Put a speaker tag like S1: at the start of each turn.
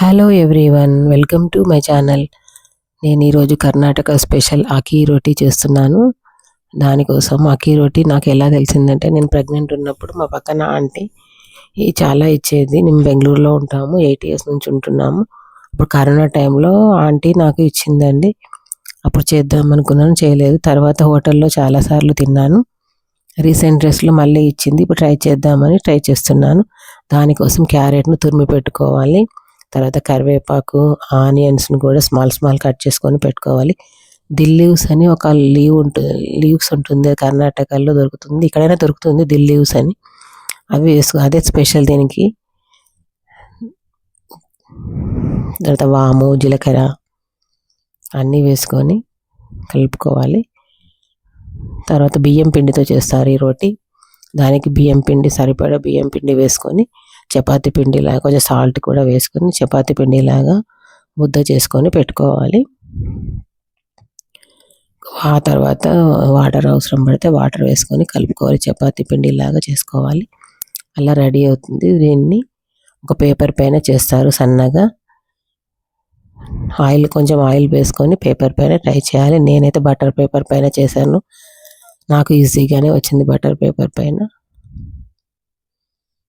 S1: Hello everyone, welcome to my channel. నేను ఈరోజు Karnataka special అకీ రోటీ చేస్తున్నాను. దానికోసం అకీ రోటీ నాకు ఎలా తెలిసిందంటే, నేను ప్రెగ్నెంట్ ఉన్నప్పుడు మా పక్కన ఆంటీ చాలా ఇచ్చేది. మేము బెంగళూరులో ఉంటాము, 8 years నుంచి ఉంటున్నాము. ఇప్పుడు కరోనా టైంలో ఆంటీ నాకు ఇచ్చిందండి. అప్పుడు చేద్దాం అనుకున్నాను, చేయలేదు. తర్వాత హోటల్లో చాలాసార్లు తిన్నాను. రీసెంట్ డేస్లో మళ్ళీ ఇచ్చింది, ఇప్పుడు ట్రై చేస్తున్నాను. దానికోసం క్యారెట్ను తురిమి పెట్టుకోవాలి. తర్వాత కరివేపాకు, ఆనియన్స్ని కూడా స్మాల్ కట్ చేసుకొని పెట్టుకోవాలి. దిల్ లీవ్స్ అని ఒక లీవ్స్ ఉంటుంది, కర్ణాటకలో దొరుకుతుంది, ఇక్కడైనా దొరుకుతుంది దిల్ లీవ్స్ అని. అవి అదే స్పెషల్ దీనికి. తర్వాత వాము, జీలకర్ర అన్నీ వేసుకొని కలుపుకోవాలి. తర్వాత బియ్యం పిండితో చేస్తారు ఈ రోటీ. దానికి బియ్యం పిండి సరిపడా బియ్యం పిండి వేసుకొని, చపాతీ పిండిలాగా కొంచెం సాల్ట్ కూడా వేసుకొని చపాతీ పిండిలాగా ముద్ద చేసుకొని పెట్టుకోవాలి. ఆ తర్వాత వాటర్ అవసరం పడితే వాటర్ వేసుకొని కలుపుకోవాలి, చపాతీ పిండిలాగా చేసుకోవాలి. అలా రెడీ అవుతుంది. దీన్ని ఒక పేపర్ పైన చేస్తారు సన్నగా. కొంచెం ఆయిల్ వేసుకొని పేపర్ పైన ట్రై చేయాలి. నేనైతే బటర్ పేపర్ పైన చేశాను, నాకు ఈజీగానే వచ్చింది బటర్ పేపర్ పైన.